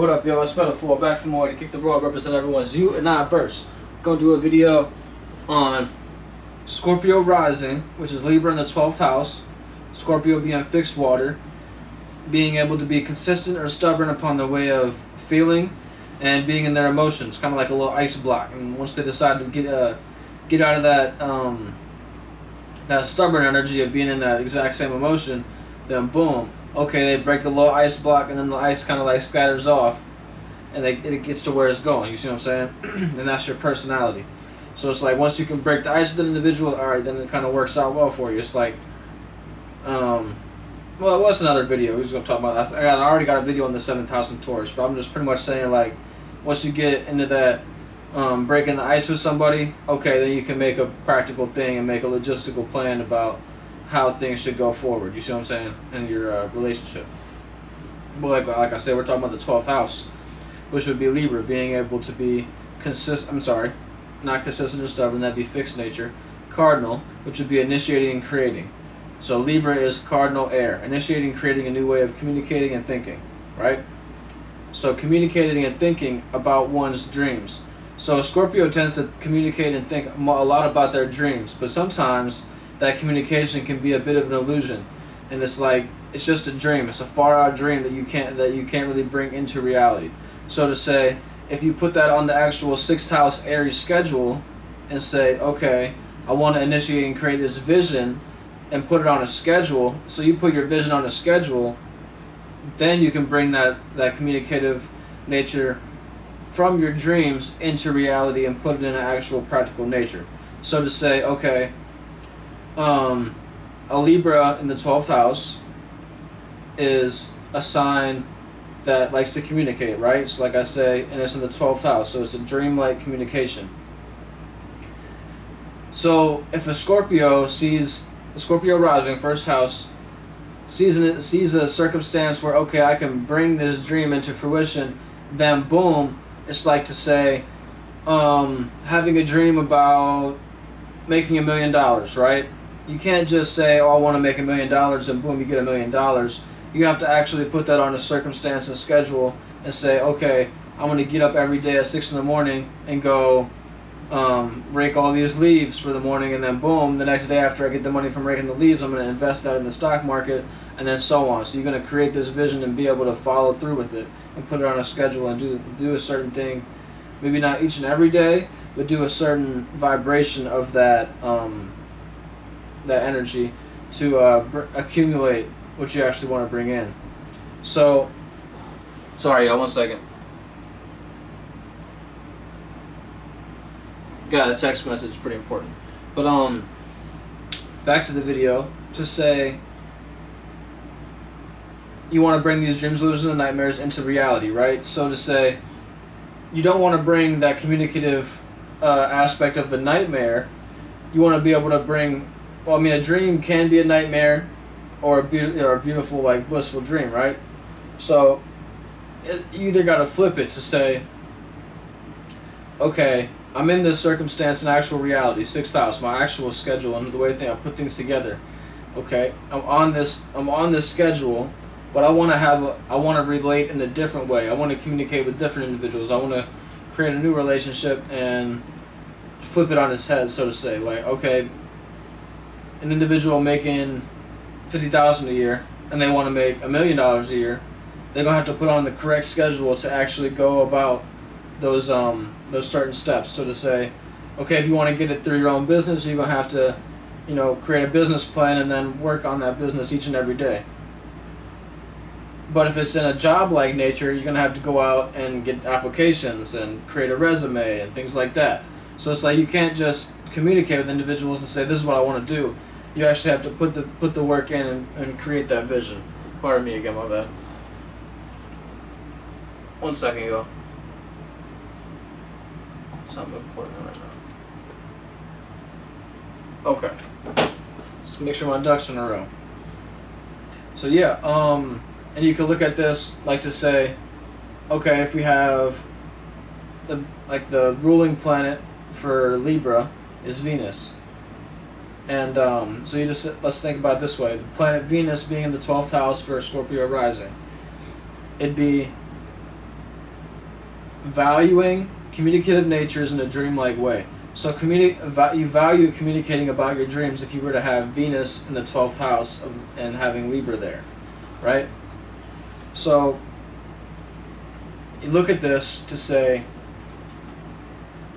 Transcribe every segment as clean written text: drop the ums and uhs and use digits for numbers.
What up, yo? It's Metaphor back for more to kick the road, represent everyone's you and I verse. Gonna do a video on Scorpio rising, which is Libra in the 12th house. Scorpio being fixed water, being able to be consistent or stubborn upon the way of feeling and being in their emotions, kind of like a little ice block. And once they decide to get out of that stubborn energy of being in that exact same emotion, then boom. Okay, they break the little ice block, and then the ice kind of like scatters off, and it gets to where it's going. You see what I'm saying? And that's your personality. So it's like once you can break the ice with an individual, all right, then it kind of works out well for you. It's like, well, it was another video. We was gonna talk about that. I already got a video on the 7th house in Taurus, but I'm just pretty much saying like, once you get into that breaking the ice with somebody, okay, then you can make a practical thing and make a logistical plan about how things should go forward. You see what I'm saying? In your relationship. But like I said, we're talking about the 12th house, which would be Libra, being able to be not consistent or stubborn, that'd be fixed nature. Cardinal, which would be initiating and creating. So Libra is cardinal air, initiating, creating a new way of communicating and thinking, right? So communicating and thinking about one's dreams. So Scorpio tends to communicate and think a lot about their dreams, but sometimes that communication can be a bit of an illusion, and it's like it's just a dream. It's a far out dream that you can't really bring into reality. So to say, if you put that on the actual 6th house Aries schedule and say, okay, I want to initiate and create this vision and put it on a schedule. So you put your vision on a schedule, then you can bring that communicative nature from your dreams into reality and put it in an actual practical nature. So to say, okay, a Libra in the 12th house is a sign that likes to communicate, right? So like I say, and it's in the 12th house, so it's a dreamlike communication. So if a Scorpio rising, 1st house, sees a circumstance where, okay, I can bring this dream into fruition, then boom, it's like to say, having a dream about making $1 million, right? You can't just say, oh, I want to make $1 million, and boom, you get $1 million. You have to actually put that on a circumstance and schedule and say, okay, I'm going to get up every day at 6 in the morning and go rake all these leaves for the morning, and then boom, the next day after I get the money from raking the leaves, I'm going to invest that in the stock market, and then so on. So you're going to create this vision and be able to follow through with it and put it on a schedule and do a certain thing, maybe not each and every day, but do a certain vibration of that energy to accumulate what you actually want to bring in. So, sorry, y'all, 1 second. Got a text message, pretty important. But back to the video, to say you want to bring these dreams, illusions, and nightmares into reality, right? So to say you don't want to bring that communicative aspect of the nightmare. You want to be able to bring, well, I mean, a dream can be a nightmare or a beautiful, like, blissful dream, right? So you either got to flip it to say, okay, I'm in this circumstance in actual reality, 6th house, my actual schedule, and the way I put things together. Okay, I'm on this schedule, but I want to relate in a different way. I want to communicate with different individuals. I want to create a new relationship and flip it on its head, so to say. Like, okay, an individual making $50,000 a year and they want to make $1 million a year, they're gonna have to put on the correct schedule to actually go about those certain steps. So to say, okay, if you want to get it through your own business, you're gonna have to, create a business plan and then work on that business each and every day. But if it's in a job-like nature, you're gonna have to go out and get applications and create a resume and things like that. So it's like you can't just communicate with individuals and say, this is what I want to do. You actually have to put the work in and create that vision. Pardon me again, my bad. 1 second, y'all. Something important right now. Okay. Just make sure my ducks are in a row. So yeah, and you can look at this like to say, okay, if we have the ruling planet for Libra is Venus. And so let's think about it this way. The planet Venus being in the 12th house for Scorpio rising. It'd be valuing communicative natures in a dreamlike way. So you value communicating about your dreams if you were to have Venus in the 12th house and having Libra there, right? So you look at this to say,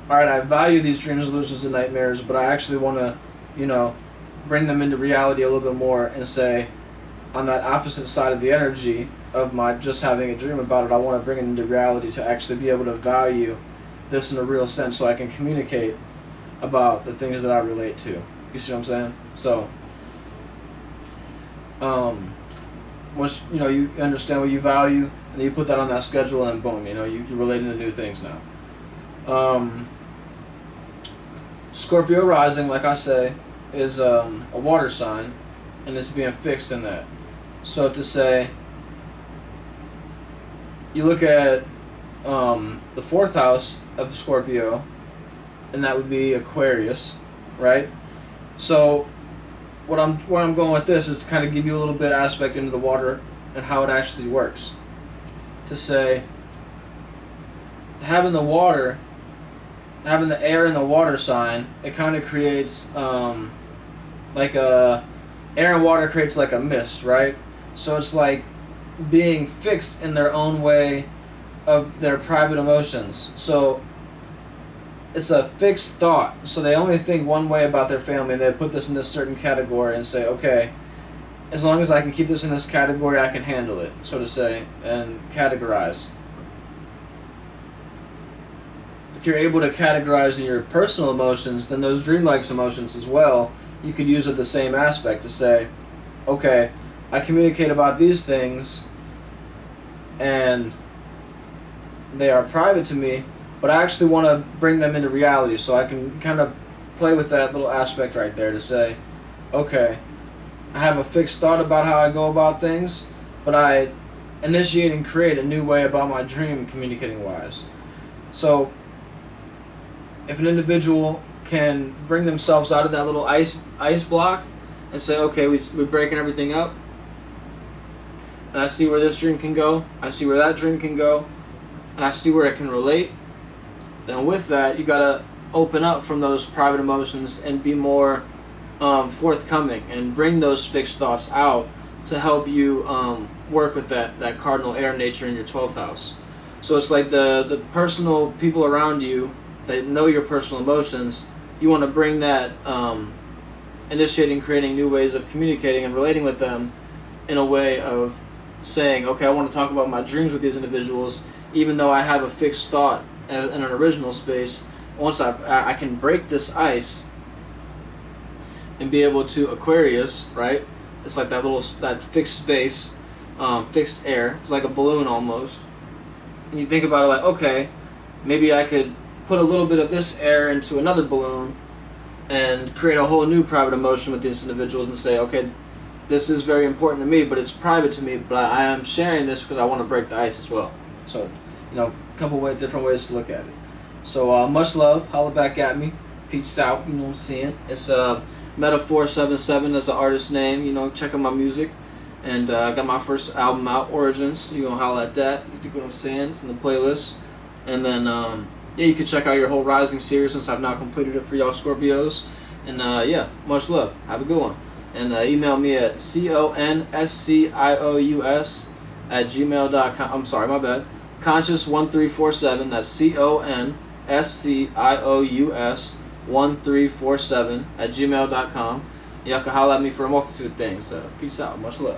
all right, I value these dreams, illusions, and nightmares, but I actually want to, bring them into reality a little bit more and say, on that opposite side of the energy of my just having a dream about it, I want to bring it into reality to actually be able to value this in a real sense so I can communicate about the things that I relate to. You see what I'm saying? So, once, you understand what you value, and then you put that on that schedule, and boom, you're relating to new things now. Scorpio rising, like I say, is a water sign, and it's being fixed in that. So to say, you look at the 4th house of Scorpio, and that would be Aquarius, right? So where I'm going with this is to kind of give you a little bit aspect into the water and how it actually works. To say, having the air in the water sign, it kind of creates air and water creates like a mist, right? So it's like being fixed in their own way of their private emotions. So it's a fixed thought. So they only think one way about their family. They put this in this certain category and say, okay, as long as I can keep this in this category, I can handle it, so to say, and categorize. If you're able to categorize in your personal emotions, then those dreamlike emotions as well, you could use it the same aspect to say, okay, I communicate about these things and they are private to me, but I actually want to bring them into reality, so I can kind of play with that little aspect right there to say, okay, I have a fixed thought about how I go about things, but I initiate and create a new way about my dream communicating wise. So if an individual can bring themselves out of that little ice block and say, okay, we're breaking everything up, and I see where this dream can go, I see where that dream can go, and I see where it can relate, then with that, you gotta open up from those private emotions and be more forthcoming and bring those fixed thoughts out to help you work with that cardinal air nature in your 12th house. So it's like the personal people around you that know your personal emotions, you want to bring that initiating, creating new ways of communicating and relating with them in a way of saying, okay, I want to talk about my dreams with these individuals, even though I have a fixed thought in an original space. Once I can break this ice and be able to Aquarius, right? It's like that fixed space, fixed air. It's like a balloon almost. And you think about it like, okay, maybe I could put a little bit of this air into another balloon and create a whole new private emotion with these individuals and say, okay, this is very important to me, but it's private to me, but I am sharing this because I want to break the ice as well. So, a couple different ways to look at it. So, much love. Holla back at me. Peace out. You know what I'm saying? It's Metaphor77 as the artist name. Check out my music. And I got my first album out, Origins. You gonna holla at that. You think what I'm saying? It's in the playlist. And then, you can check out your whole Rising series since I've now completed it for y'all Scorpios. And much love. Have a good one. And email me at conscious@gmail.com. I'm sorry, my bad. Conscious1347. That's conscious1347 @gmail.com. Y'all can holler at me for a multitude of things. Peace out. Much love.